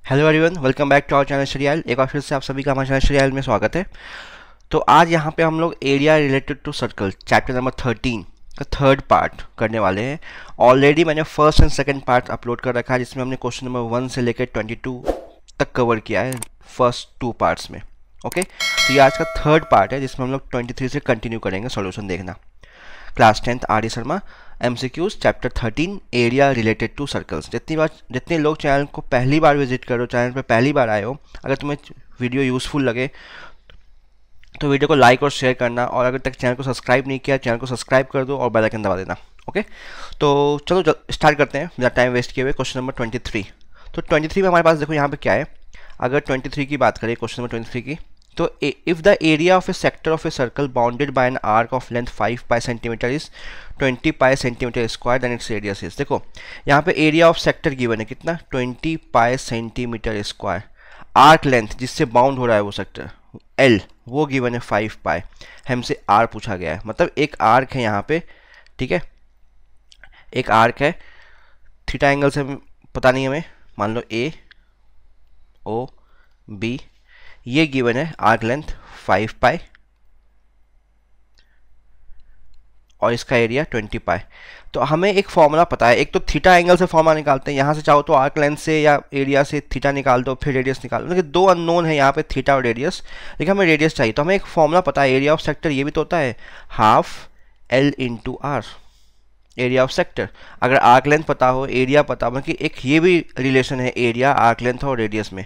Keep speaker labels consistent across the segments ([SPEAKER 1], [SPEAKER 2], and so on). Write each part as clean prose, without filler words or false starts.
[SPEAKER 1] Hello everyone, welcome back to our channel Shriyal. एक बार फिर से आप सभी का हमारे चैनल श्रीयाल में स्वागत है। तो आज यहाँ पे हम लोग area related to circle chapter number 13 का थर्ड पार्ट करने वाले हैं। ऑलरेडी मैंने first and second part upload कर रखा है जिसमें हमने क्वेश्चन नंबर 1 से लेकर 22 तक कवर किया है फर्स्ट 2 पार्ट्स में। ओके, तो ये आज का थर्ड पार्ट है जिसमें हम लोग 23 से कंटिन्यू करेंगे सॉल्यूशन देखना। Class 10th R D Sharma MCQs chapter 13 area related to circles. जितने लोग चैनल को पहली बार विजिट करो, चैनल पे पहली बार आए हो, अगर तुम्हें वीडियो यूज़फुल लगे तो वीडियो को लाइक और शेयर करना, और अगर तक चैनल को सब्सक्राइब नहीं किया चैनल को सब्सक्राइब कर दो और बेल आइकन दबा देना। ओके, तो चलो स्टार्ट करते हैं बिना टाइम वेस्ट किए हुए। Question number 23। तो 23 में हमारे पास देखो यहाँ पे क्या है। अगर 23 की बात करें, क्वेश्चन नंबर 23 की, तो if the area of a sector of a circle bounded by an arc of length 5 pi centimetre इज 20 pi centimetre square then its radius is. देखो यहाँ पे एरिया ऑफ सेक्टर गिवन है कितना, 20 pi centimetre square. Arc length जिससे bound हो रहा है वो सेक्टर L, वो गिवन है 5 पाई। हमसे R पूछा गया है, मतलब एक आर्क है यहाँ पे, ठीक है, एक आर्क है, थीटा एंगल से पता नहीं हमें, मान लो A O B, ये गिवन है आर्क लेंथ 5 पाई और इसका एरिया 20 पाई। तो हमें एक फॉर्मूला पता है, एक तो थीटा एंगल से फॉर्मूला निकालते हैं, यहाँ से चाहो तो आर्क लेंथ से या एरिया से थीटा निकाल दो, फिर रेडियस निकाल दो। लेकिन दो अननोन है यहाँ पे, थीटा और रेडियस, लेकिन हमें रेडियस चाहिए। तो हमें एक फॉर्मूला पता है एरिया ऑफ सेक्टर, ये भी तो होता है half L into R, area of sector. अगर आर्क लेंथ पता हो, एरिया पता हो, कि एक ये भी रिलेशन है एरिया आर्क लेंथ और रेडियस में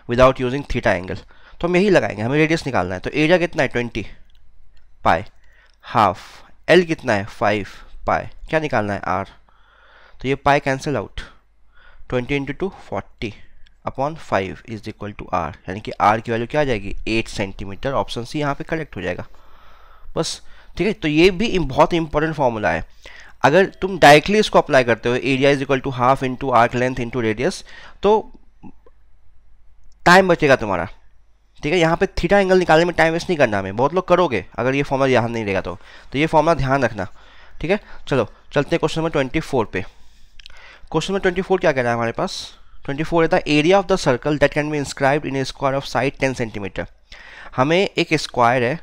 [SPEAKER 1] विदाउट यूजिंग थीटा एंगल, तो हम यही लगाएंगे। हमें रेडियस निकालना है, तो एरिया कितना है 20 पाई, हाफ L कितना है 5 पाई, क्या निकालना है R, तो ये pi cancel out, 20 into 2 40 upon 5 is equal to R, यानी कि R की वैल्यू क्या आ जाएगी 8 सेंटीमीटर। ऑप्शन सी यहाँ पे करेक्ट हो जाएगा बस। ठीक है, तो ये भी बहुत इंपॉर्टेंट फॉर्मूला है। अगर तुम डायरेक्टली इसको अप्लाई करते हो, area is equal to half into arc length into radius, तो टाइम बचेगा तुम्हारा। ठीक है, यहाँ पे थीटा एंगल निकालने में टाइम वेस्ट नहीं करना हमें, बहुत लोग करोगे अगर ये फॉर्मूला ध्यान नहीं रहेगा तो ये फॉर्मूला ध्यान रखना। ठीक है, चलो चलते हैं क्वेश्चन नंबर 24 पे। क्वेश्चन नंबर 24 क्या कह रहा है हमारे पास, 24 रहता है area of the circle that can be inscribed in A square of side 10 centimetre. हमें एक स्क्वायर है,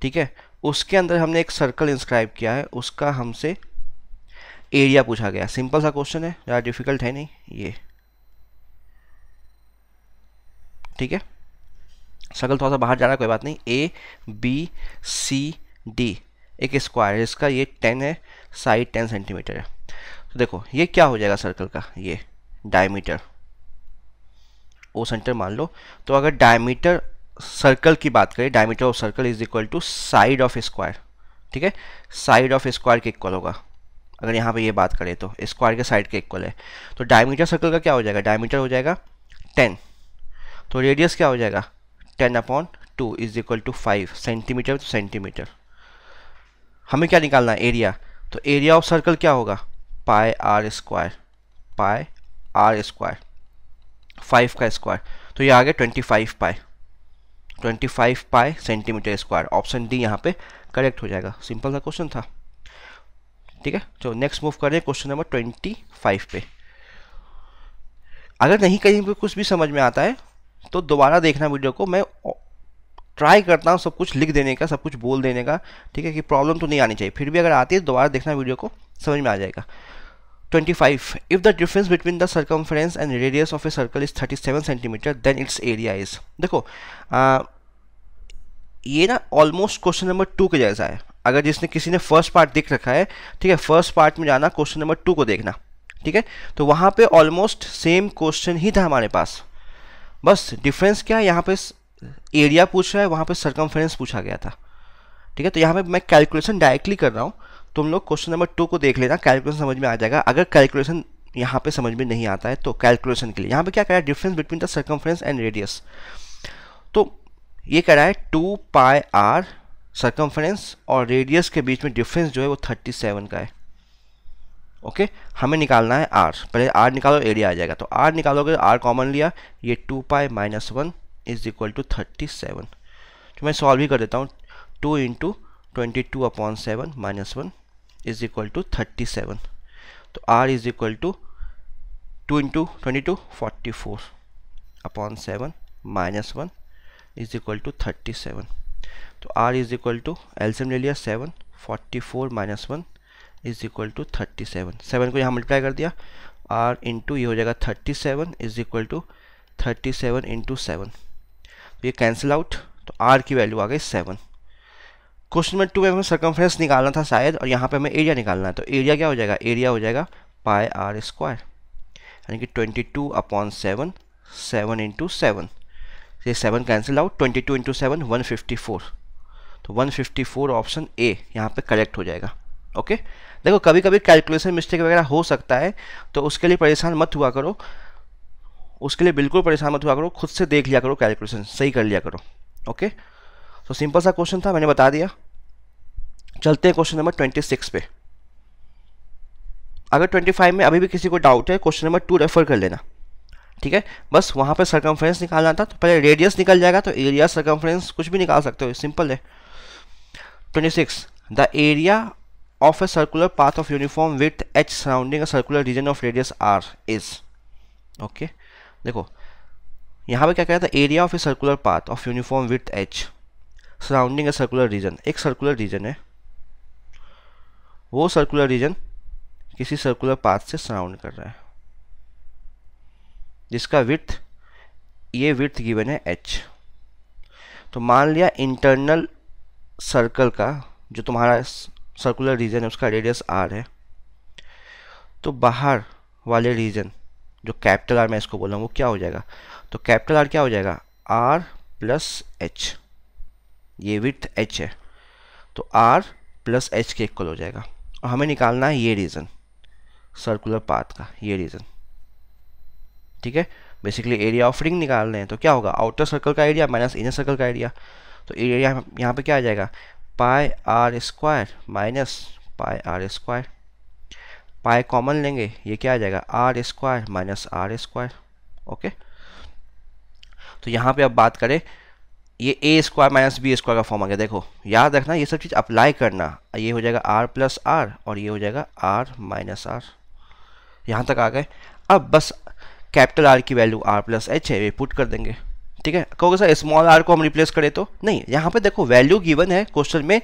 [SPEAKER 1] ठीक है, उसके अंदर हमने एक सर्कल इंस्क्राइब किया है, उसका हमसे एरिया पूछा गया। सिंपल सा क्वेश्चन है, ज़्यादा डिफिकल्ट है नहीं ये। ठीक है, सर्कल थोड़ा सा बाहर जा रहा है, कोई बात नहीं। A B C D एक स्क्वायर है, इसका ये 10 है, साइड 10 सेंटीमीटर है। तो देखो ये क्या हो जाएगा सर्कल का, ये डायमीटर, ओ सेंटर मान लो। तो अगर डायमीटर सर्कल की बात करें, diameter of circle is equal to side of square. ठीक है, साइड ऑफ स्क्वायर के इक्वल होगा। अगर यहाँ पे ये बात करें तो स्क्वायर के साइड के इक्वल है, तो डायमीटर सर्कल का क्या हो जाएगा, डायमीटर हो जाएगा 10, तो रेडियस क्या हो जाएगा 10 upon 2 is equal to 5 centimetre, तो सेंटीमीटर। हमें क्या निकालना है एरिया, तो एरिया ऑफ सर्कल क्या होगा pi are square, pi are square 5 का स्क्वायर, तो ये आ गया 25 pi, 25 pi centimetre square. Option D यहाँ पे करेक्ट हो जाएगा। सिंपल सा क्वेश्चन था। ठीक है, तो नेक्स्ट मूव करें क्वेश्चन नंबर 25 पे। अगर नहीं कहीं पे कुछ भी समझ में आता है तो दोबारा देखना वीडियो को, मैं ट्राई करता हूँ सब कुछ लिख देने का, सब कुछ बोल देने का। ठीक है, कि प्रॉब्लम तो नहीं आनी चाहिए, फिर भी अगर आती है तो दोबारा देखना वीडियो को, समझ में आ जाएगा। 25 if the difference between the circumference and radius of a circle is 37 सेंटीमीटर देन इट्स एरिया इज। देखो ये ना ऑलमोस्ट क्वेश्चन नंबर 2 के जैसा है। अगर जिसने किसी ने फर्स्ट पार्ट देख रखा है, ठीक है, फर्स्ट पार्ट में जाना, क्वेश्चन नंबर 2 को देखना। ठीक है, तो वहाँ पे ऑलमोस्ट सेम क्वेश्चन ही था हमारे पास, बस डिफरेंस क्या है, यहाँ पे एरिया पूछ रहा है, वहाँ पे सर्कमफ्रेंस पूछा गया था। ठीक है, तो यहाँ पे मैं कैलकुलेशन डायरेक्टली कर रहा हूँ, तुम लोग क्वेश्चन नंबर 2 को देख लेना, कैलकुलेशन समझ में आ जाएगा। अगर कैलकुलेशन यहाँ पे समझ में नहीं आता है तो कैलकुलेशन के लिए यहाँ पे क्या कह रहा है, difference between the circumference and radius, तो ये कह रहा है 2 पाई आर सर्कमफ्रेंस और रेडियस के बीच में डिफरेंस जो है वो 37 का है। ओके, हमें निकालना है आर, पहले आर निकालो एरिया आ जाएगा। तो आर निकालोगे, आर कॉमन लिया, ये 2 pi minus 1 is equal to 37। तो मैं सॉल्व ही कर देता हूँ, 2 into 22 upon 7 minus 1 is equal to 37। तो R is equal to 2 into 22 44 upon 7 -1 is equal to 37। तो r is equal to LCM ले लिया 7, 44 -1 इज इक्वल टू 37। 7 को यहाँ मल्टीप्लाई कर दिया, r इंटू ये हो जाएगा 37 इज इक्वल टू 37 इंटू 7। तो ये कैंसिल आउट, तो r की वैल्यू आ गई 7। क्वेश्चन नंबर 2 में हमें सर्कमफ्रेंस निकालना था शायद, और यहाँ पे हमें एरिया निकालना है। तो एरिया क्या हो जाएगा, एरिया हो जाएगा पाई r स्क्वायर, यानी कि 22 अपॉन 7, 7 इंटू 7। ये 7 कैंसिल आउट, 22 इंटू 7 154। तो 154 ऑप्शन ए यहाँ पे करेक्ट हो जाएगा। ओके, देखो कभी कभी कैलकुलेशन मिस्टेक वगैरह हो सकता है, तो उसके लिए परेशान मत हुआ करो, उसके लिए बिल्कुल परेशान मत हुआ करो, खुद से देख लिया करो, कैलकुलेशन सही कर लिया करो। ओके, तो सिंपल सा क्वेश्चन था, मैंने बता दिया। चलते हैं क्वेश्चन नंबर 26 पे। अगर 25 में अभी भी किसी को डाउट है, क्वेश्चन नंबर 2 रेफर कर लेना, ठीक है। बस वहाँ पे सर्कमफ्रेंस निकालना था, तो पहले रेडियस निकल जाएगा, तो एरिया सर्कमफ्रेंस कुछ भी निकाल सकते हो, सिंपल है। 26, the area of a circular path of uniform width h surrounding a circular region of radius r is, okay, देखो यहाँ पे क्या कह रहा था, area of a circular path of uniform width h surrounding a circular region. एक circular region है, वो सर्कुलर रीजन किसी सर्कुलर पाथ से सराउंड कर रहा है, जिसका विड्थ, ये विड्थ गिवन है h। तो मान लिया इंटरनल सर्कल का जो तुम्हारा सर्कुलर रीजन है उसका रेडियस r है, तो बाहर वाले रीजन जो कैपिटल R मैं इसको बोल रहा हूँ वो क्या हो जाएगा, तो कैपिटल R क्या हो जाएगा, r प्लस h। ये विड्थ h है, तो r प्लस h के इक्वल हो जाएगा। और हमें निकालना है ये रीजन सर्कुलर पाथ का, ये रीजन, ठीक है। बेसिकली एरिया ऑफ रिंग निकालने हैं, तो क्या होगा, आउटर सर्कल का एरिया माइनस इनर सर्कल का एरिया। तो एरिया यहाँ पे क्या आ जाएगा, पाई r square minus pi r square. Pi common लेंगे, ये क्या आ जाएगा, r square minus r square. Okay, तो यहाँ पे अब बात करें, ये a square minus b square का फॉर्म आ गया। देखो याद रखना, ये सब चीज़ अप्लाई करना। ये हो जाएगा r प्लस r और ये हो जाएगा r माइनस r। यहाँ तक आ गए। अब बस कैपिटल R की वैल्यू r प्लस h है, ये पुट कर देंगे, ठीक है। कहोगे सर स्मॉल r को हम रिप्लेस करें, तो नहीं, यहाँ पे देखो वैल्यू गिवन है क्वेश्चन में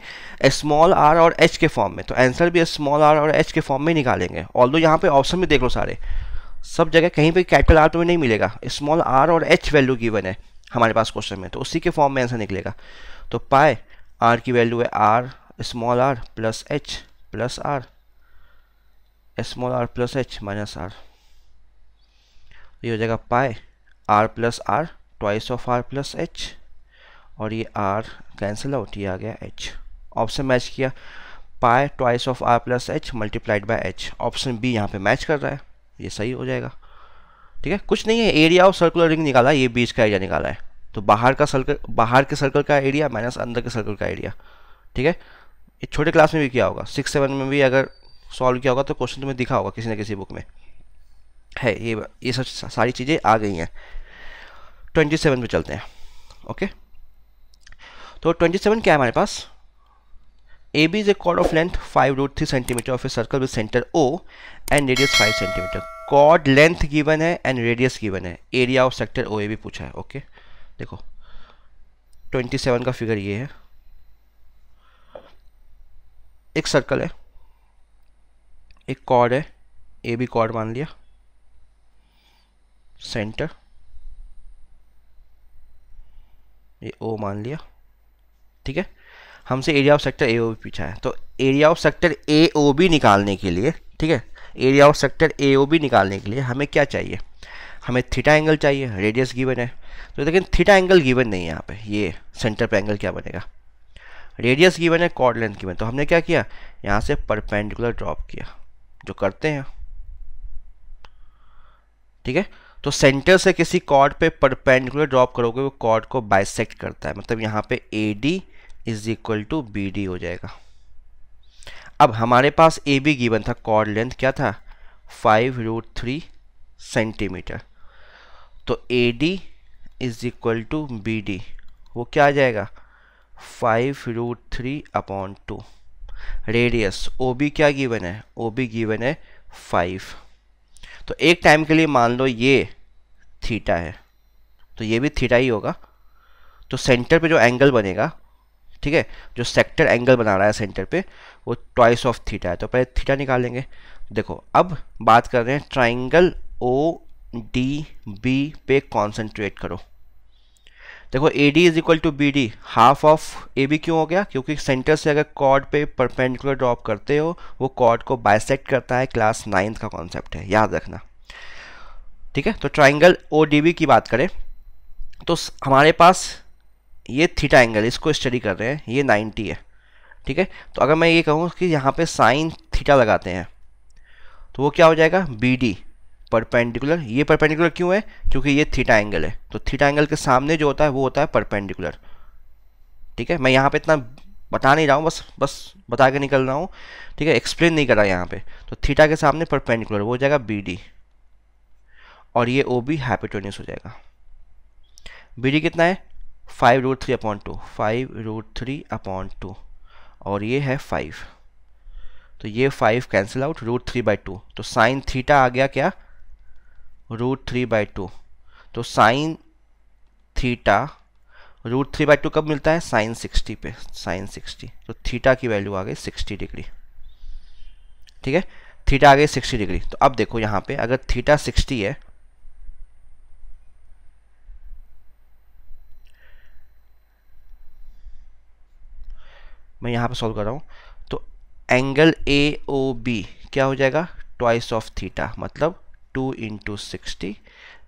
[SPEAKER 1] स्मॉल r और h के फॉर्म में, तो आंसर भी स्मॉल r और h के फॉर्म में निकालेंगे। ऑल्दो यहाँ पे ऑप्शन में देख लो सारे, सब जगह कहीं पे कैपिटल R तुम्हें नहीं मिलेगा, स्मॉल r और h वैल्यू गिवन है हमारे पास क्वेश्चन में, तो उसी के फॉर्म में आंसर निकलेगा। तो पाई r की वैल्यू है r small r plus h plus r small r plus h minus r। ये हो जाएगा पाई r plus r twice of r plus h, और ये r कैंसिल आउट, ये आ गया h। ऑप्शन मैच किया, pi twice of r plus h multiplied by h। Option B यहाँ पे मैच कर रहा है, ये सही हो जाएगा, ठीक है। कुछ नहीं है, एरिया ऑफ सर्कुलर रिंग निकाला, ये बीच का एरिया निकाला है, तो बाहर का सर्कल, बाहर के सर्कल का एरिया माइनस अंदर के सर्कल का एरिया, ठीक है। ये छोटे क्लास में भी किया होगा, 6-7 में भी अगर सॉल्व किया होगा तो क्वेश्चन तुम्हें दिखा होगा किसी न किसी बुक में है। ये सब सारी चीज़ें आ गई हैं। 27 पे चलते हैं। ओके, तो 27 क्या है हमारे पास, A B is a chord of length 5√3 centimetre of a circle with centre O and radius 5 centimetre. Chord length given है एंड रेडियस गिवन है, area of sector O A भी पूछा है। ओके, देखो 27 का फिगर ये है, एक सर्कल है, एक कॉर्ड है, ए बी कॉर्ड मान लिया, सेंटर ये ओ मान लिया, ठीक है। हमसे area of sector A O B पूछा है, तो area of sector A O B निकालने के लिए, ठीक है, area of sector A O B निकालने के लिए हमें क्या चाहिए, हमें थीटा एंगल चाहिए, रेडियस गिवन है, तो लेकिन थीटा एंगल गिवन नहीं है यहाँ पे, ये सेंटर पे एंगल क्या बनेगा, रेडियस गिवन है, कॉर्ड लेंथ गिवन, तो हमने क्या किया, यहाँ से परपेंडिकुलर ड्रॉप किया, जो करते हैं, ठीक है। तो सेंटर से किसी कॉर्ड पे परपेंडिकुलर ड्रॉप करोगे, वो कॉर्ड को बाइसेक्ट करता है, मतलब यहाँ पे A D is equal to B D हो जाएगा। अब हमारे पास ए बी गिवन था, कॉर्ड लेंथ क्या था 5√3 सेंटीमीटर, तो A D is equal to B D, वो क्या आ जाएगा 5√3/2। रेडियस ओ बी क्या गिवन है, ओ बी गिवन है 5, तो एक टाइम के लिए मान लो ये थीटा है, तो ये भी थीटा ही होगा। तो सेंटर पे जो एंगल बनेगा, ठीक है, जो सेक्टर एंगल बना रहा है सेंटर पे, वो ट्वाइस ऑफ थीटा है। तो पहले थीटा निकालेंगे। देखो अब बात कर रहे हैं ट्राइंगल ओ डी बी पे कॉन्सेंट्रेट करो। देखो A D is equal to B D, half of A B क्यों हो गया? क्योंकि सेंटर से अगर कॉर्ड पे परपेंडिकुलर ड्रॉप करते हो, वो कॉर्ड को बाइसेक्ट करता है। क्लास 9th का कॉन्सेप्ट है, याद रखना, ठीक है। तो ट्राइंगल ओ डी बी की बात करें तो हमारे पास ये थीटा एंगल, इसको स्टडी कर रहे हैं, ये 90 है, ठीक है। तो अगर मैं ये कहूँ कि यहाँ पे साइन थीटा लगाते हैं तो वो क्या हो जाएगा? B D perpendicular. ये परपेंडिकुलर क्यों है? क्योंकि ये थीटा एंगल है। तो थीटा एंगल के सामने जो होता है वो होता है परपेंडिकुलर, ठीक है। मैं यहाँ पे इतना बता नहीं रहा हूँ, बस बता के निकल रहा हूँ, ठीक है, एक्सप्लेन नहीं कर रहा यहाँ पे। तो थीटा के सामने परपेंडिकुलर वो हो जाएगा बी डी, और ये ओ बी हाइपोटेन्यूस हो जाएगा। बी डी कितना है? 5√3/2, 5√3/2, और ये है 5। तो ये 5 कैंसिल आउट, √3/2। तो साइन थीटा आ गया क्या? √3/2। तो साइन थीटा √3/2 कब मिलता है? साइन 60 पे, साइन 60। तो थीटा की वैल्यू आ गई 60 डिग्री, ठीक है। थीटा आ गई 60 डिग्री। तो अब देखो यहाँ पे अगर थीटा 60 है, मैं यहाँ पे सॉल्व कर रहा हूँ, तो एंगल ए ओ बी क्या हो जाएगा? ट्वाइस ऑफ थीटा, मतलब 2 × 60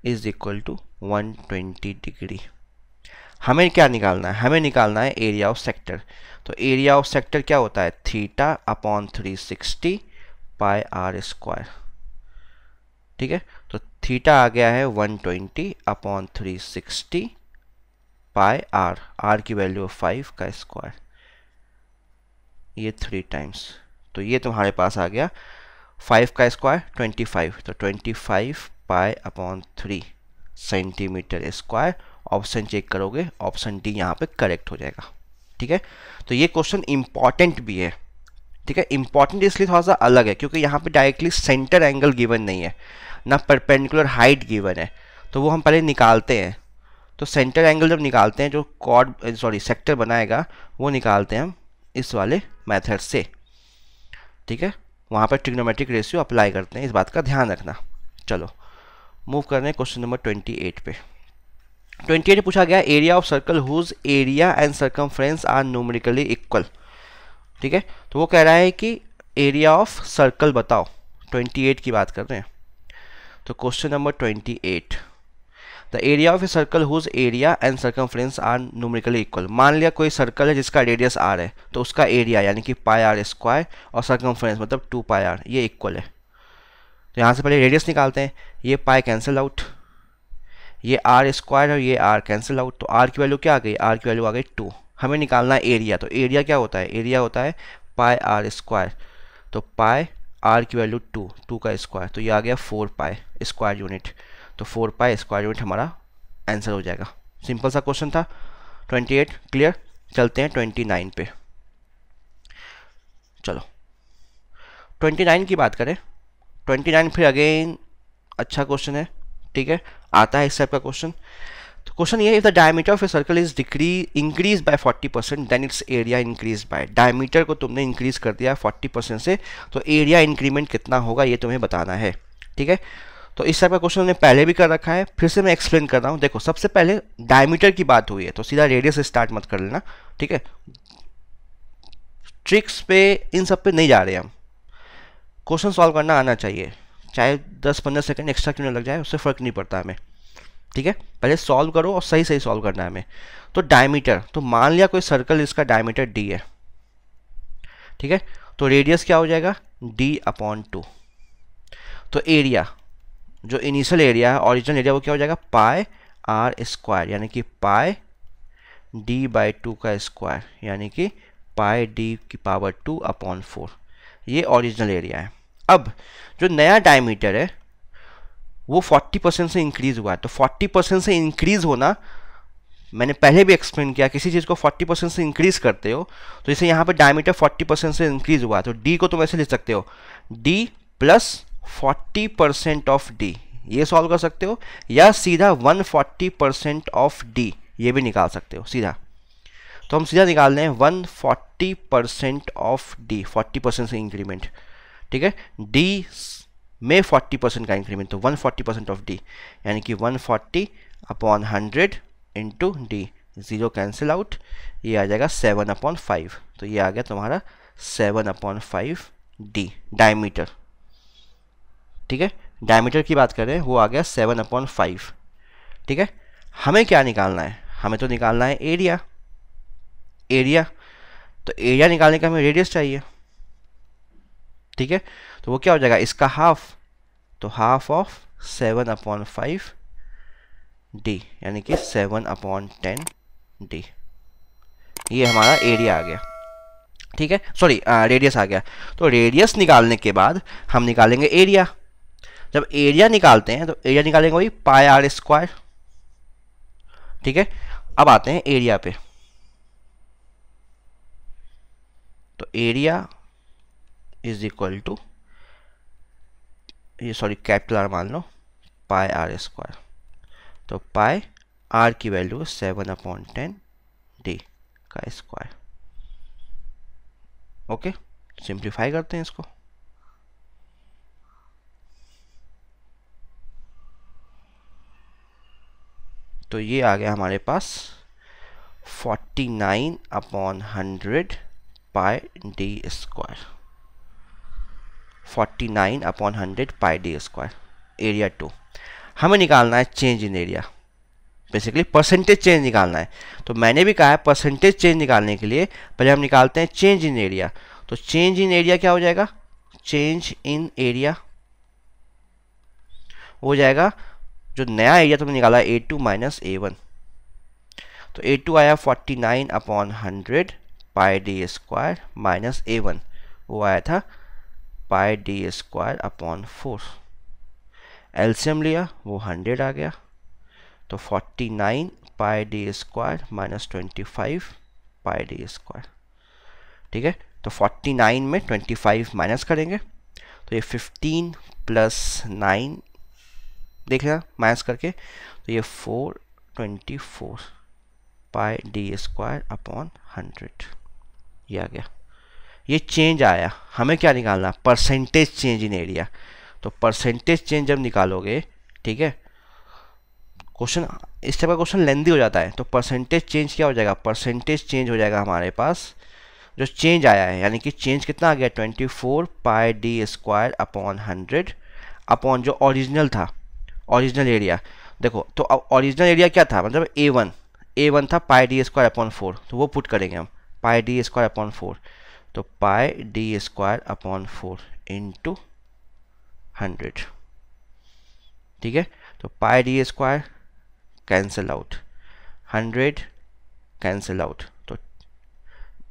[SPEAKER 1] इज इक्वल टू 120 डिग्री। हमें क्या निकालना है? हमें निकालना है एरिया ऑफ सेक्टर। तो एरिया ऑफ सेक्टर क्या होता है? Theta upon 360 pi are square, ठीक है। तो थीटा आ गया है 120 अपॉन 360 पाई आर, आर की वैल्यू 5 का स्क्वायर, ये 3 टाइम्स। तो ये तुम्हारे पास आ गया 5 का स्क्वायर 25, तो 25 pi upon 3 centimetre square. Option check करोगे, ऑप्शन डी यहाँ पे करेक्ट हो जाएगा, ठीक है। तो ये क्वेश्चन इंपॉर्टेंट भी है, ठीक है। इंपॉर्टेंट इसलिए थोड़ा सा अलग है क्योंकि यहाँ पे डायरेक्टली सेंटर एंगल गिवन नहीं है, ना परपेंडिकुलर हाइट गिवन है, तो वो हम पहले निकालते हैं। तो सेंटर एंगल जब निकालते हैं, जो कॉर्ड सेक्टर बनाएगा, वो निकालते हैं हम इस वाले मेथड से, ठीक है। वहाँ पर ट्रिग्नोमेट्रिक रेशियो अप्लाई करते हैं, इस बात का ध्यान रखना। चलो मूव कर रहे हैं क्वेश्चन नंबर 28 पे। 28 में पूछा गया area of circle whose area and circumference are numerically equal, ठीक है। तो वो कह रहा है कि एरिया ऑफ सर्कल बताओ, 28 की बात कर रहे हैं। तो question number 28, the area of a circle whose area and circumference are numerically equal. मान लिया कोई सर्कल है जिसका रेडियस आर है, तो उसका एरिया यानी कि पाई आर स्क्वायर और सर्कमफ्रेंस मतलब 2 पाई आर, ये इक्वल है। तो यहाँ से पहले रेडियस निकालते हैं, ये पाई कैंसिल आउट, ये आर स्क्वायर और ये आर कैंसिल आउट। तो आर की वैल्यू क्या आ गई? आर की वैल्यू आ गई 2। हमें निकालना है एरिया। तो एरिया क्या होता है? एरिया होता है पाई आर स्क्वायर। तो पाई आर की वैल्यू 2 का स्क्वायर, तो ये आ गया 4 पाई स्क्वायर यूनिट। तो 4 पाई स्क्वायर यूनिट हमारा आंसर हो जाएगा। सिंपल सा क्वेश्चन था। 28 क्लियर। चलते हैं 29 पे। चलो 29 की बात करें। 29 फिर अगेन अच्छा क्वेश्चन है, ठीक है, आता है इस टाइप का क्वेश्चन। तो क्वेश्चन ये है, if the diameter of a circle is increase by 40% then its area increase by. Diameter को तुमने इंक्रीज कर दिया 40% से, तो एरिया इंक्रीमेंट कितना होगा ये तुम्हें बताना है, ठीक है। तो इस टाइप का क्वेश्चन हमने पहले भी कर रखा है, फिर से मैं एक्सप्लेन कर रहा हूँ। देखो सबसे पहले डायमीटर की बात हुई है तो सीधा रेडियस से स्टार्ट मत कर लेना, ठीक है। ट्रिक्स पे इन सब पे नहीं जा रहे हम, क्वेश्चन सॉल्व करना आना चाहिए, चाहे 10-15 सेकंड एक्स्ट्रा क्यों ना लग जाए, उससे फ़र्क नहीं पड़ता हमें, ठीक है। पहले सॉल्व करो और सही सही सॉल्व करना है हमें। तो डायमीटर, तो मान लिया कोई सर्कल इसका डायमीटर डी है, ठीक है। तो रेडियस क्या हो जाएगा? d/2। तो एरिया, जो इनिशियल एरिया है, ओरिजिनल एरिया, वो क्या हो जाएगा? पाई आर स्क्वायर, यानी कि पाई d/2 का स्क्वायर, यानी कि पाई d⁴ ये ओरिजिनल एरिया है। अब जो नया डायमीटर है वो 40% से इंक्रीज हुआ है। तो 40% से इंक्रीज होना, मैंने पहले भी एक्सप्लेन किया, किसी चीज़ को 40% से इंक्रीज करते हो तो जैसे यहाँ पे डायमीटर 40% से इंक्रीज हुआ है, तो d को तुम ऐसे लिख सकते हो, d + 40% ऑफ डी, ये सॉल्व कर सकते हो, या सीधा 140% ऑफ डी, ये भी निकाल सकते हो सीधा। तो हम सीधा निकाल रहे हैं 140% ऑफ डी, 40% से इंक्रीमेंट, ठीक है, डी में 40% का इंक्रीमेंट, तो 140% ऑफ डी, यानी कि 140 upon 100 into D, 0 cancel out, ये आ जाएगा 7/5, तो ये आ गया तुम्हारा 7/5 डी डायमीटर, ठीक है, डायमीटर की बात करें वो आ गया 7/5, ठीक है। हमें क्या निकालना है, हमें तो निकालना है एरिया, एरिया, तो एरिया निकालने का हमें रेडियस चाहिए, ठीक है, तो वो क्या हो जाएगा इसका हाफ, तो हाफ ऑफ 7/5 डी, यानी कि 7/10 डी, ये हमारा एरिया आ गया, ठीक है, सॉरी रेडियस आ गया। तो रेडियस निकालने के बाद हम निकालेंगे एरिया। जब एरिया निकालते हैं तो एरिया निकालेंगे वही पाई आर स्क्वायर, ठीक है। अब आते हैं एरिया पे, तो एरिया इज इक्वल टू, ये सॉरी कैपिटल आर मान लो, पाई आर स्क्वायर, तो पाई आर की वैल्यू 7/10 डी का स्क्वायर। ओके, सिंप्लीफाई करते हैं इसको, तो ये आ गया हमारे पास 49/100 पाई डी स्क्वायर, 49/100 पाई डी स्क्वायर, एरिया 2। हमें निकालना है change in area, basically percentage change निकालना है। तो मैंने भी कहा है परसेंटेज चेंज निकालने के लिए पहले हम निकालते हैं चेंज इन एरिया। तो चेंज इन एरिया क्या हो जाएगा, चेंज इन एरिया हो जाएगा, जो नया एरिया तुमने निकाला है A2 माइनस A1, तो A2 आया 49/100 पाई डी स्क्वायर माइनस A1, वो आया था पाई डी स्क्वायर अपॉन 4, एलसीएम लिया वो 100 आ गया, तो 49 पाई डी स्क्वायर माइनस 25 पाई डी स्क्वायर, ठीक है। तो 49 में 25 माइनस करेंगे तो ये 15 प्लस 9 देख लेना माइनस करके, तो ये 424 पाई डी स्क्वायर अपॉन 100, ये आ गया। ये चेंज आया, हमें क्या निकालना, परसेंटेज चेंज इन एरिया। तो परसेंटेज चेंज जब निकालोगे, ठीक है, क्वेश्चन इस टाइप का क्वेश्चन लेंदी हो जाता है, तो परसेंटेज चेंज क्या हो जाएगा, परसेंटेज चेंज हो जाएगा हमारे पास जो चेंज आया है, यानी कि चेंज कितना आ गया 24 पाई डी स्क्वायर अपॉन 100 अपॉन जो ओरिजिनल था, ओरिजिनल एरिया। देखो तो अब ओरिजिनल एरिया क्या था, मतलब A1 था पाई डी स्क्वायर अपॉन 4, तो वो पुट करेंगे हम पाई डी स्क्वायर अपॉन 4, तो pi D square upon 4 into 100, ठीक है। तो pi D square cancel out, 100 cancel out, तो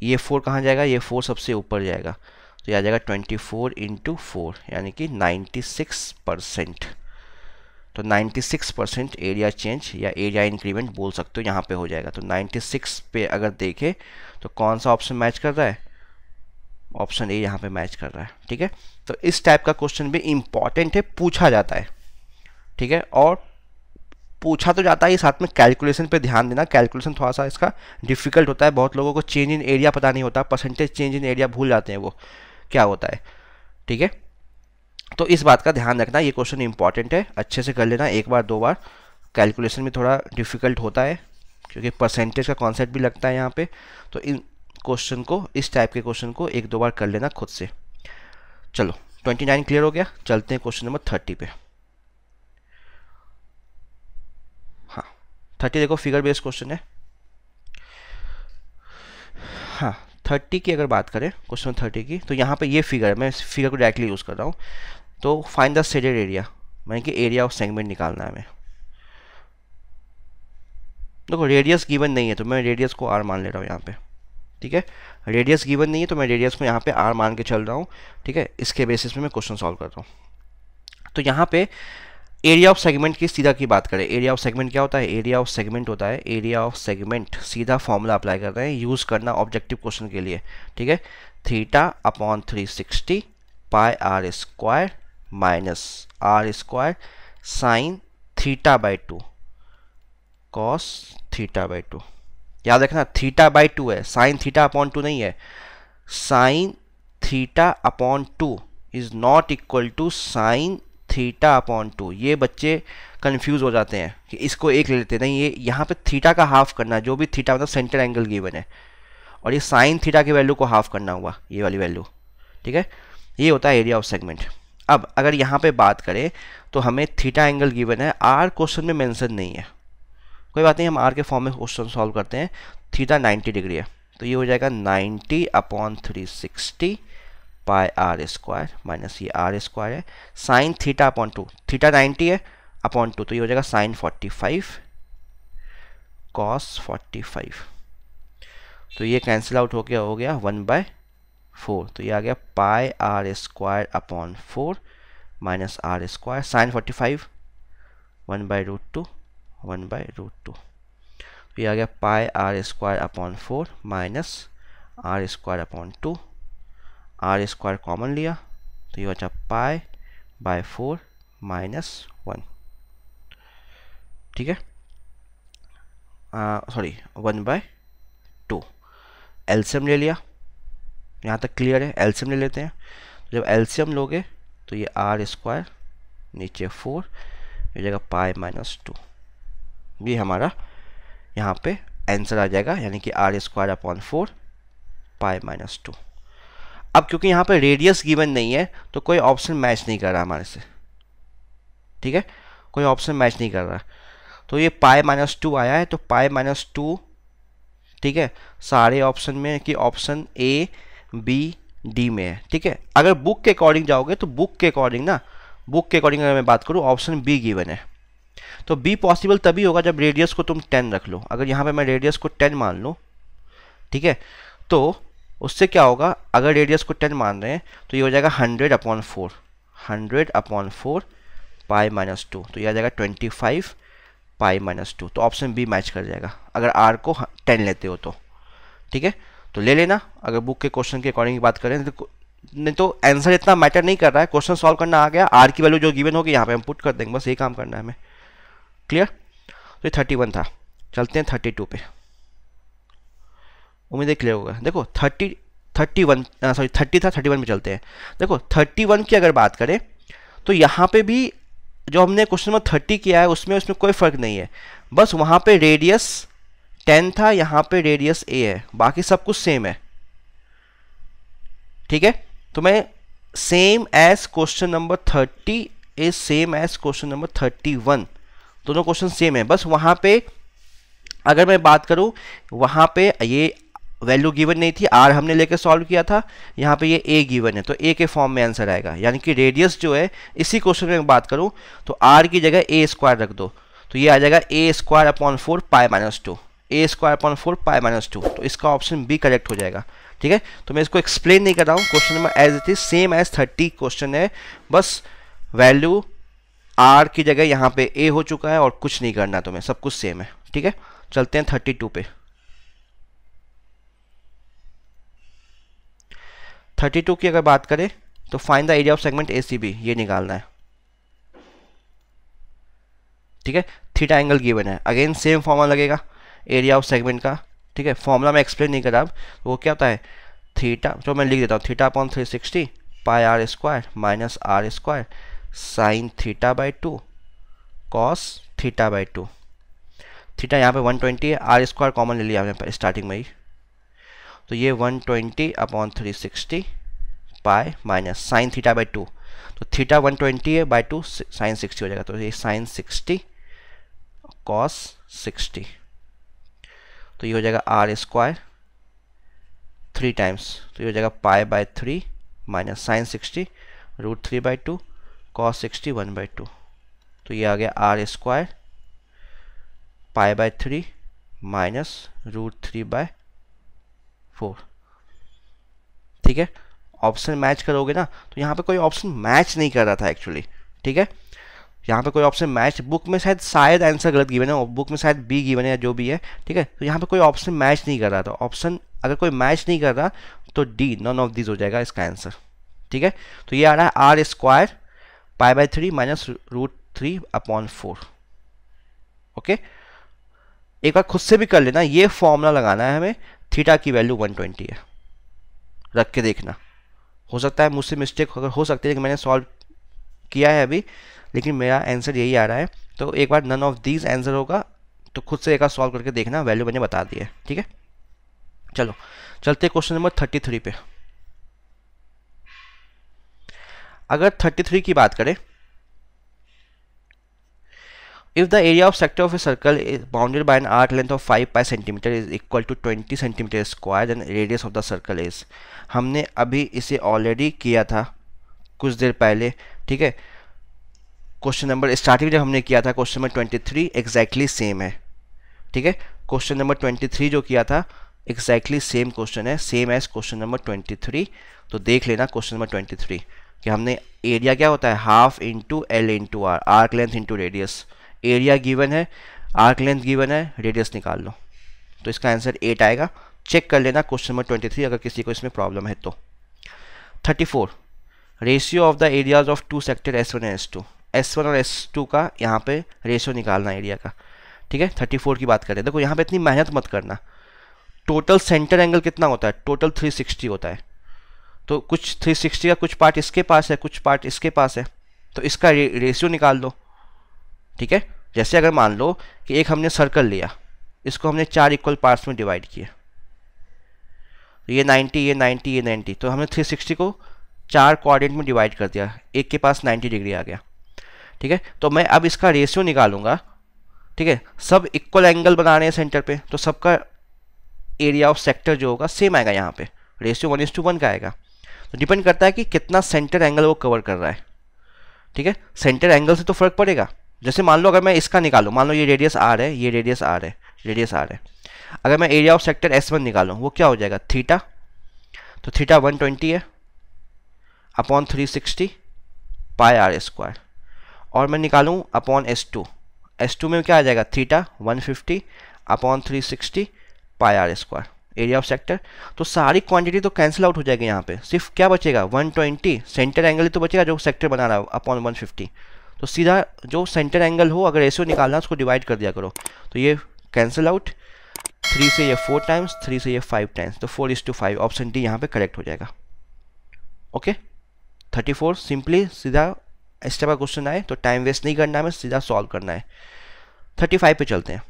[SPEAKER 1] ये 4 कहाँ जाएगा, ये 4 सबसे ऊपर जाएगा, तो ये आ जाएगा 24 इंटू 4, यानी कि 96%। तो 96% एरिया चेंज या एरिया इंक्रीमेंट बोल सकते हो यहाँ पे हो जाएगा। तो 96 पे अगर देखें तो कौन सा ऑप्शन मैच कर रहा है, ऑप्शन ए यहाँ पे मैच कर रहा है, ठीक है। तो इस टाइप का क्वेश्चन भी इंपॉर्टेंट है, पूछा जाता है, ठीक है, और पूछा तो जाता है, साथ में कैलकुलेशन पे ध्यान देना, कैलकुलेशन थोड़ा सा इसका डिफिकल्ट होता है, बहुत लोगों को चेंज इन एरिया पता नहीं होता, परसेंटेज चेंज इन एरिया भूल जाते हैं वो क्या होता है, ठीक है। तो इस बात का ध्यान रखना, ये क्वेश्चन इंपॉर्टेंट है, अच्छे से कर लेना, एक बार दो बार, कैलकुलेशन में थोड़ा डिफिकल्ट होता है क्योंकि परसेंटेज का कॉन्सेप्ट भी लगता है यहाँ पे, तो इन क्वेश्चन को, इस टाइप के क्वेश्चन को एक दो बार कर लेना खुद से। चलो 29 क्लियर हो गया, चलते हैं क्वेश्चन नंबर 30 पे। हाँ 30 देखो फिगर बेस्ड क्वेश्चन है। हाँ 30 की अगर बात करें, क्वेश्चन 30 की, तो यहाँ पे ये फिगर है, मैं इस फिगर को डायरेक्टली यूज़ कर रहा हूँ। तो फाइंड द शेडेड एरिया, यानी कि एरिया ऑफ सेगमेंट निकालना है हमें। देखो रेडियस गिवन नहीं है तो मैं रेडियस को आर मान ले रहा हूँ यहाँ पे, ठीक है, रेडियस गिवन नहीं है तो मैं रेडियस को यहाँ पे आर मान के चल रहा हूँ, ठीक है, इसके बेसिस में मैं क्वेश्चन सॉल्व कर रहा हूँ। तो यहाँ पे एरिया ऑफ सेगमेंट की सीधा की बात करें, एरिया ऑफ सेगमेंट क्या होता है, एरिया ऑफ सेगमेंट होता है, एरिया ऑफ सेगमेंट सीधा फॉर्मूला अप्लाई कर रहे हैं, यूज़ करना ऑब्जेक्टिव क्वेश्चन के लिए, ठीक है, theta upon 360 pi are square minus are square sine theta by two cos theta by two. याद रखना थीटा बाई टू है, साइन थीटा अपॉन टू नहीं है। Sine theta upon two is not equal to sine theta upon two. ये बच्चे confuse हो जाते हैं कि इसको एक ले लेते हैं, नहीं, ये यहाँ पे थीटा का हाफ करना है, जो भी थीटा मतलब सेंटर एंगल गिवन है, और ये साइन थीटा की वैल्यू को हाफ करना हुआ, ये वाली वैल्यू, ठीक है। ये होता है एरिया ऑफ सेगमेंट। अब अगर यहाँ पे बात करें तो हमें थीटा एंगल गिवन है, आर क्वेश्चन में मेंशन नहीं है, कोई बात नहीं, हम आर के फॉर्म में क्वेश्चन सॉल्व करते हैं। थीटा 90 डिग्री है तो ये हो जाएगा 90 अपॉन 360 पाई आर स्क्वायर माइनस ये आर स्क्वायर है, sine theta upon two, theta 90 है अपॉन टू, तो ये हो जाएगा साइन 45 कॉस 45। तो ये कैंसिल आउट हो गया 1/4, तो ये आ गया pi are square upon 4 minus are square, sine 45 1/√2 1/√2, तो ये आ गया pi are square upon 4 minus are square upon 2, r square common लिया तो ये बचा पाई बाय 4 माइनस 1, ठीक है, सॉरी 1/2। एलसीएम ले लिया, यहाँ तक क्लियर है। एलसीएम ले लेते हैं, जब एलसीएम लोगे तो ये आर स्क्वायर नीचे 4, ये जगह पाई माइनस 2, ये हमारा यहाँ पे आंसर आ जाएगा, यानी कि R square upon 4 pi minus 2। अब क्योंकि यहाँ पे रेडियस गिवन नहीं है तो कोई ऑप्शन मैच नहीं कर रहा हमारे से, ठीक है, कोई ऑप्शन मैच नहीं कर रहा, तो ये पाई माइनस 2 आया है, तो पाई माइनस 2, ठीक है, सारे ऑप्शन में कि ऑप्शन ए बी डी में है, ठीक है। अगर बुक के अकॉर्डिंग जाओगे तो बुक के अकॉर्डिंग अगर मैं बात करूँ ऑप्शन बी गिवन है, तो बी पॉसिबल तभी होगा जब रेडियस को तुम 10 रख लो। अगर यहाँ पे मैं रेडियस को 10 मान लूँ, ठीक है, तो उससे क्या होगा, अगर रेडियस को 10 मान रहे हैं तो ये हो जाएगा 100/4 पाई माइनस 2, तो ये आ जाएगा 25 पाई माइनस 2, तो ऑप्शन बी मैच कर जाएगा अगर आर को 10 लेते हो तो, ठीक है, तो ले लेना। अगर बुक के क्वेश्चन के अकॉर्डिंग बात करें नहीं तो आंसर इतना मैटर नहीं कर रहा है, क्वेश्चन सॉल्व करना आ गया, आर की वैल्यू जो गिवन होगी यहाँ पे हम पुट कर देंगे, बस ये काम करना है हमें, क्लियर। तो ये 31 था, चलते हैं 32 पे, उम्मीद है क्लियर होगा। देखो 30 था 31 में चलते हैं। देखो 31 की अगर बात करें तो यहाँ पे भी जो हमने क्वेश्चन नंबर 30 किया है उसमें कोई फर्क नहीं है, बस वहाँ पे रेडियस 10 था, यहाँ पे रेडियस ए है, बाकी सब कुछ सेम है, ठीक है। तो मैं same as question number 30 is same as question number 31, दोनों क्वेश्चन सेम है, बस वहाँ पे अगर मैं बात करूँ वहाँ पे ये वैल्यू गिवन नहीं थी, आर हमने लेके सॉल्व किया था, यहाँ पे ये ए गिवन है तो ए के फॉर्म में आंसर आएगा, यानी कि रेडियस जो है इसी क्वेश्चन में बात करूँ तो आर की जगह ए स्क्वायर रख दो, तो ये आ जाएगा ए स्क्वायर अपॉन 4 पाई माइनस 2, ए स्क्वायर अपॉन 4 पाई माइनस 2, तो इसका ऑप्शन बी करेक्ट हो जाएगा, ठीक है। तो मैं इसको एक्सप्लेन नहीं कर रहा हूँ, question number as it is same as 30 question है, बस वैल्यू आर की जगह यहाँ पे ए हो चुका है और कुछ नहीं करना तुम्हें, सब कुछ सेम है, ठीक है। चलते हैं 32 पे। 32 की अगर बात करें तो find the area of segment ACB, ये निकालना है, ठीक है। थीटा एंगल गिवन है, अगेन सेम फॉर्मूला लगेगा एरिया ऑफ सेगमेंट का, ठीक है। फॉर्मूला मैं एक्सप्लेन नहीं कर रहा, अब वो क्या होता है थीटा, जो मैं लिख देता हूँ, theta upon 360 pi are square minus are square sine theta by 2 cos theta by 2। थीटा यहाँ पे 120 है, आर स्क्वायर कॉमन ले लिया हमने स्टार्टिंग में ही, तो ये 120 upon 360 pi minus sign theta by 2, तो थीटा 120 है बाई 2 साइन 60 हो जाएगा, तो ये साइन 60 कॉस 60, तो ये हो जाएगा आर स्क्वायर 3 टाइम्स, तो ये हो जाएगा pi by 3 minus sine 60 √3/2 cos 60 1/2, तो ये आ गया R square pi by 3 minus √3/4, ठीक है। ऑप्शन मैच करोगे ना, तो यहाँ पे कोई ऑप्शन मैच नहीं कर रहा था एक्चुअली, ठीक है, यहाँ पे कोई ऑप्शन मैच, बुक में शायद आंसर गलत गिवन है, बुक में शायद बी गिवन है या जो भी है, ठीक है, तो यहाँ पे कोई ऑप्शन मैच नहीं कर रहा था, ऑप्शन अगर कोई मैच नहीं कर रहा तो डी नॉन ऑफ दिस हो जाएगा इसका आंसर, ठीक है। तो ये आ रहा है आर स्क्वायर π/3 माइनस √3/4। ओके, एक बार खुद से भी कर लेना, ये फॉर्मूला लगाना है हमें, थीटा की वैल्यू 120 है, रख के देखना। हो सकता है मुझसे मिस्टेक अगर हो सकती है, लेकिन मैंने सॉल्व किया है अभी, लेकिन मेरा आंसर यही आ रहा है। तो एक बार नन ऑफ दीज आंसर होगा तो खुद से एक बार सॉल्व करके देखना, वैल्यू मैंने बता दी है। ठीक है, चलो चलते क्वेश्चन नंबर 33 पे। अगर 33 की बात करें, if the area of sector of a circle is bounded by an arc length of 5 pi centimeter is equal to 20 centimeter square, then radius of the circle is। हमने अभी इसे ऑलरेडी किया था कुछ देर पहले। ठीक है, क्वेश्चन नंबर स्टार्टिंग जब हमने किया था क्वेश्चन नंबर 23 एग्जैक्टली सेम है। ठीक है, क्वेश्चन नंबर 23 जो किया था एग्जैक्टली सेम क्वेश्चन है, सेम एज क्वेश्चन नंबर 23। तो देख लेना क्वेश्चन नंबर 23 कि हमने एरिया क्या होता है, half into L into R, arc length into radius. Area given है, आर्क लेंथ गिवन है, रेडियस निकाल लो, तो इसका आंसर 8 आएगा। चेक कर लेना क्वेश्चन नंबर 23 अगर किसी को इसमें प्रॉब्लम है तो। 34 ratio of the areas of two sector S1 and S2। S1 और S2 का यहाँ पे रेशियो निकालना एरिया का। ठीक है, 34 की बात करें, देखो यहाँ पे इतनी मेहनत मत करना। टोटल सेंटर एंगल कितना होता है, टोटल 360 होता है। तो कुछ 360 का कुछ पार्ट इसके पास है, कुछ पार्ट इसके पास है, तो इसका रेशियो निकाल दो। ठीक है, जैसे अगर मान लो कि एक हमने सर्कल लिया, इसको हमने 4 इक्वल पार्ट्स में डिवाइड किया, तो ये 90, ये 90, ये 90, तो हमने 360 को 4 कोऑर्डिनेट में डिवाइड कर दिया, एक के पास 90 डिग्री आ गया। ठीक है, तो मैं अब इसका रेशियो निकालूंगा। ठीक है, सब इक्वल एंगल बना रहे हैं सेंटर पे, तो सबका एरिया ऑफ सेक्टर जो होगा सेम आएगा, यहाँ पे रेशियो 1:1 का आएगा। तो डिपेंड करता है कि कितना सेंटर एंगल वो कवर कर रहा है। ठीक है, सेंटर एंगल से तो फर्क पड़ेगा। जैसे मान लो अगर मैं इसका निकालूं, मान लो ये रेडियस आर है, ये रेडियस आर है, रेडियस आर है, अगर मैं एरिया ऑफ सेक्टर S1 निकालूं, वो क्या हो जाएगा, थीटा। तो थीटा 120 है अपॉन 360 पाई आर स्क्वायर। और मैं निकालूं अपॉन S2, S2 में क्या आ जाएगा, theta 150 upon 360 pi are square, area of sector. तो सारी क्वांटिटी तो कैंसिल आउट हो जाएगी, यहाँ पे सिर्फ क्या बचेगा, 120 सेंटर एंगल ही तो बचेगा जो सेक्टर बना रहा है अपॉन 150। तो सीधा जो सेंटर एंगल हो, अगर रेशियो निकालना उसको डिवाइड कर दिया करो, तो ये कैंसिल आउट, 3 से ये 4 टाइम्स, 3 से ये 5 टाइम्स, तो 4:5, ऑप्शन डी यहाँ पे करेक्ट हो जाएगा। ओके, 34 सिंपली सीधा स्टेप का क्वेश्चन आए तो टाइम वेस्ट नहीं करना है, हमें सीधा सॉल्व करना है। 35 पे चलते हैं।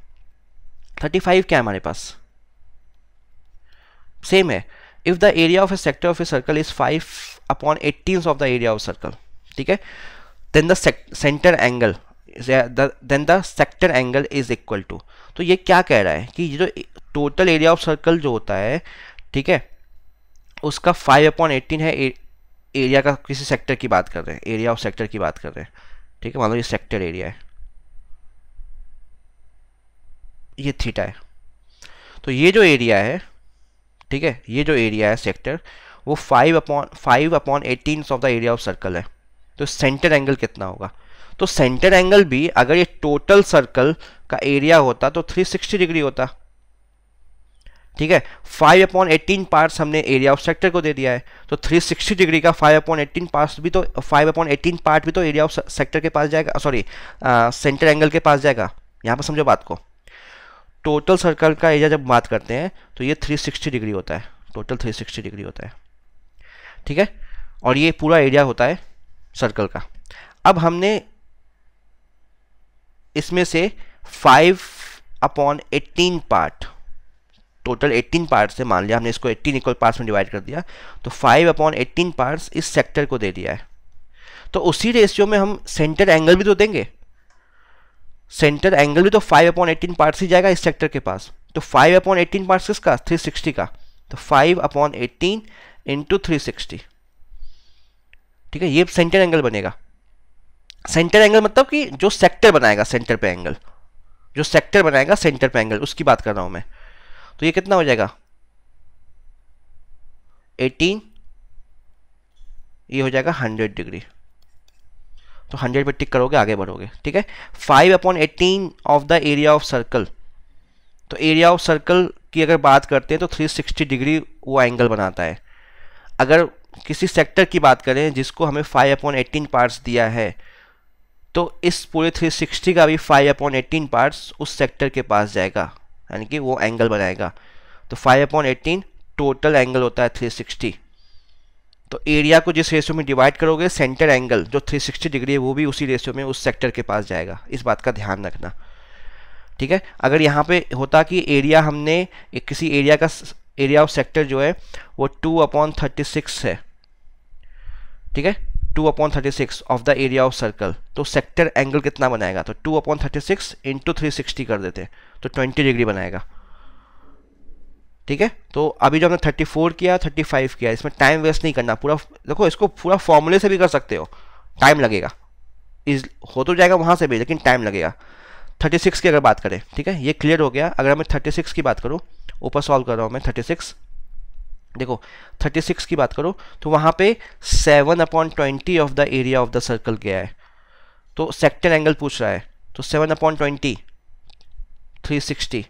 [SPEAKER 1] 35 क्या है हमारे पास, सेम है। If the area of a sector of a circle is 5/18 of the area of circle. ठीक है, then the center angle then the sector angle is equal to। तो ये क्या कह रहा है कि ये जो टोटल एरिया ऑफ सर्कल जो होता है, ठीक है, उसका 5/18 है, एरिया का किसी सेक्टर की बात कर रहे हैं, एरिया ऑफ सेक्टर की बात कर रहे हैं। ठीक है, मान लो ये सेक्टर एरिया है, ये थीटा है, तो ये जो एरिया है, ठीक है, ये जो एरिया है सेक्टर, वो 5/18 of the area of circle है। तो सेंटर एंगल कितना होगा, तो सेंटर एंगल भी अगर ये टोटल सर्कल का एरिया होता तो 360 डिग्री होता। ठीक है, 5/18 पार्ट्स हमने एरिया ऑफ सेक्टर को दे दिया है, तो 360 डिग्री का 5/18 पार्ट्स भी तो 5/18 पार्ट भी तो एरिया ऑफ सेक्टर के पास जाएगा, सॉरी सेंटर एंगल के पास जाएगा। यहाँ पर समझो बात को, टोटल सर्कल का एरिया जब बात करते हैं तो ये 360 डिग्री होता है, टोटल 360 डिग्री होता है। ठीक है, और ये पूरा एरिया होता है सर्कल का। अब हमने इसमें से 5/18 पार्ट, टोटल 18 पार्ट से मान लिया हमने इसको 18 इक्वल पार्ट्स में डिवाइड कर दिया, तो 5/18 पार्ट्स इस सेक्टर को दे दिया है। तो उसी रेशियो में हम सेंटर एंगल भी तो देंगे, सेंटर एंगल भी तो 5/18 पार्ट्स ही जाएगा इस सेक्टर के पास। तो 5/18 पार्ट्स किसका, 360 का, तो 5/18 इंटू 360। ठीक है, ये सेंटर एंगल बनेगा। सेंटर एंगल मतलब कि जो सेक्टर बनाएगा सेंटर पे एंगल, जो सेक्टर बनाएगा सेंटर पे एंगल, उसकी बात कर रहा हूं मैं। तो ये कितना हो जाएगा, 18, ये हो जाएगा 100 डिग्री। तो 100 पे टिक करोगे, आगे बढ़ोगे। ठीक है, 5/18 of the area of circle, तो एरिया ऑफ सर्कल की अगर बात करते हैं तो 360 डिग्री वो एंगल बनाता है। अगर किसी सेक्टर की बात करें जिसको हमें 5/18 पार्ट्स दिया है, तो इस पूरे 360 का भी 5/18 पार्ट्स उस सेक्टर के पास जाएगा, यानी कि वो एंगल बनाएगा। तो 5/18 टोटल एंगल होता है 360। तो एरिया को जिस रेशियो में डिवाइड करोगे, सेंटर एंगल जो 360 डिग्री है वो भी उसी रेशियो में उस सेक्टर के पास जाएगा। इस बात का ध्यान रखना, ठीक है। अगर यहाँ पे होता कि एरिया हमने किसी एरिया का एरिया ऑफ सेक्टर जो है वो 2/36 है, ठीक है, 2/36 of the area of circle, तो सेक्टर एंगल कितना बनाएगा? तो 2/36 इंटू 360 कर देते हैं तो 20 डिग्री बनाएगा, ठीक है। तो अभी जो हमने 34 किया, 35 किया, इसमें टाइम वेस्ट नहीं करना। पूरा देखो, इसको पूरा फॉर्मूले से भी कर सकते हो, टाइम लगेगा, हो तो जाएगा वहाँ से भी, लेकिन टाइम लगेगा। 36 की अगर बात करें, ठीक है, ये क्लियर हो गया। अगर मैं 36 की बात करूँ, ऊपर सॉल्व कर रहा हूँ मैं 36, देखो 36 की बात करो तो वहाँ पे 7/20 of the area of the circle गया है, तो सेक्टर एंगल पूछ रहा है, तो 7/20 360,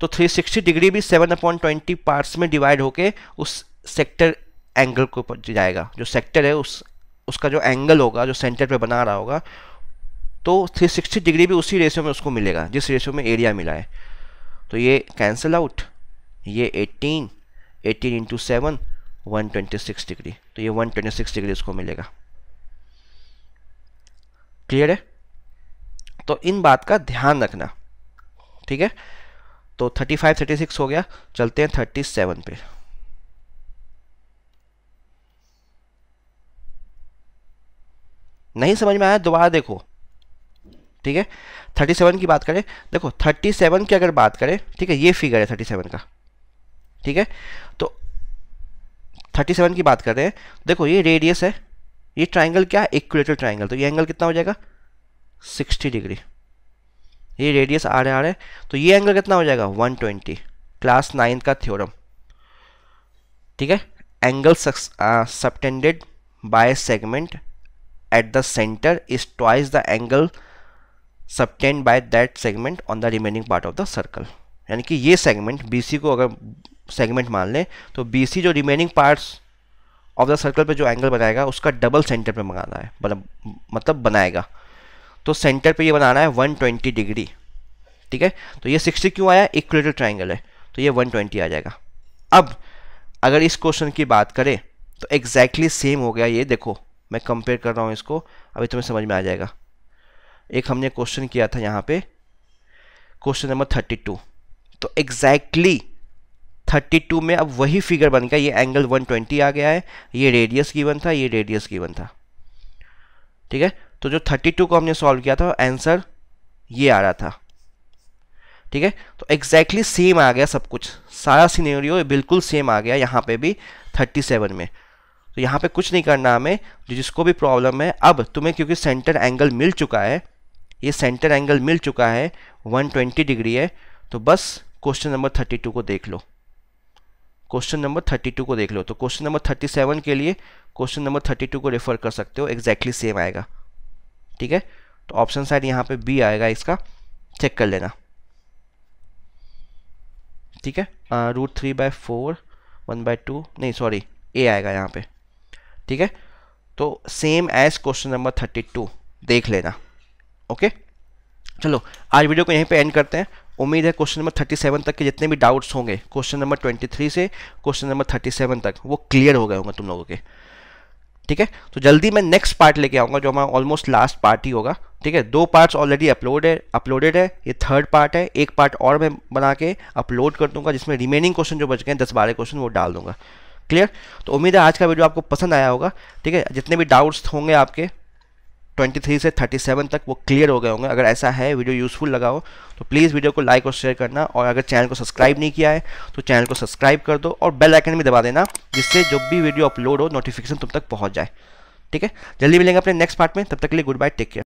[SPEAKER 1] तो 360 डिग्री भी 7/20 पार्ट्स में डिवाइड होके उस सेक्टर एंगल को जाएगा। जो सेक्टर है उसका जो एंगल होगा, जो सेंटर पे बना रहा होगा, तो 360 डिग्री भी उसी रेशियो में उसको मिलेगा जिस रेशियो में एरिया मिला है। तो ये कैंसिल आउट, ये 18 इंटू 7 126 डिग्री, तो ये 126 डिग्री उसको मिलेगा। क्लियर है? तो इन बात का ध्यान रखना, ठीक है। तो 35 36 हो गया, चलते हैं 37 पे। नहीं समझ में आया दोबारा देखो, ठीक है। 37 की बात करें, देखो 37 की अगर बात करें, ठीक है, ये फिगर है 37 का, ठीक है। तो 37 की बात कर रहे हैं, देखो ये रेडियस है, ये ट्राइंगल क्या है? इक्विलेटरल ट्राइंगल, तो ये एंगल कितना हो जाएगा? 60 डिग्री। ये रेडियस आ रहा है, तो ये एंगल कितना हो जाएगा? 120, क्लास 9 का थ्योरम, ठीक है। Angle subtended bye segment at the centre is twice the angle subtend by that segment on the remaining part of the circle. यानी कि ये सेगमेंट BC को अगर सेगमेंट मान लें, तो BC जो remaining parts of the circle पे जो एंगल बनाएगा उसका डबल सेंटर पे बनाना है, मतलब बनाएगा। तो सेंटर पे ये बनाना है 120 डिग्री, ठीक है। तो ये 60 क्यों आया? इक्विलेटरल ट्राइंगल है, तो ये 120 आ जाएगा। अब अगर इस क्वेश्चन की बात करें तो एग्जैक्टली सेम हो गया। ये देखो मैं कंपेयर कर रहा हूँ इसको, अभी तुम्हें समझ में आ जाएगा। एक हमने क्वेश्चन किया था यहाँ पे, क्वेश्चन नंबर 32, तो एग्जैक्टली 32 में अब वही फिगर बन गया। ये एंगल 120 आ गया है, ये रेडियस गिवन था, ये रेडियस गिवन था, ठीक है। तो जो 32 को हमने सॉल्व किया था, आंसर ये आ रहा था, ठीक है। तो एग्जैक्टली सेम आ गया सब कुछ, सारा सिनेरियो बिल्कुल सेम आ गया यहाँ पे भी 37 में। तो यहाँ पे कुछ नहीं करना हमें, जिसको भी प्रॉब्लम है। अब तुम्हें क्योंकि सेंटर एंगल मिल चुका है, ये सेंटर एंगल मिल चुका है 120 डिग्री है, तो बस क्वेश्चन नंबर 32 को देख लो, क्वेश्चन नंबर 32 को देख लो। तो क्वेश्चन नंबर 37 के लिए क्वेश्चन नंबर 32 को रेफर कर सकते हो, एग्जैक्टली सेम आएगा, ठीक है। तो ऑप्शन साइड यहाँ पे बी आएगा, इसका चेक कर लेना, ठीक है। √3/4 1/2 नहीं सॉरी ए आएगा यहाँ पे, ठीक है। तो सेम एज क्वेश्चन नंबर 32 देख लेना, ओके। चलो आज वीडियो को यहीं पे एंड करते हैं। उम्मीद है क्वेश्चन नंबर 37 तक के जितने भी डाउट्स होंगे क्वेश्चन नंबर 23 से क्वेश्चन नंबर 37 तक वो क्लियर हो गए होंगे तुम लोगों के, ठीक है। तो जल्दी मैं नेक्स्ट पार्ट लेके आऊँगा जो हमारा ऑलमोस्ट लास्ट पार्ट ही होगा, ठीक है। 2 पार्ट्स ऑलरेडी अपलोडेड है, ये 3rd पार्ट है। एक पार्ट और मैं बना के अपलोड कर दूंगा जिसमें रिमेनिंग क्वेश्चन जो बच गए 10-12 क्वेश्चन वो डाल दूंगा, क्लियर। तो उम्मीद है आज का वीडियो आपको पसंद आया होगा, ठीक है। जितने भी डाउट्स होंगे आपके 23 से 37 तक वो क्लियर हो गए होंगे। अगर ऐसा है, वीडियो यूज़फुल लगा हो तो प्लीज़ वीडियो को लाइक और शेयर करना, और अगर चैनल को सब्सक्राइब नहीं किया है तो चैनल को सब्सक्राइब कर दो और बेल आइकन भी दबा देना, जिससे जब भी वीडियो अपलोड हो नोटिफिकेशन तुम तक पहुंच जाए, ठीक है। जल्दी मिलेंगे अपने नेक्स्ट पार्ट में, तब तक के लिए गुड बाय, टेक केयर।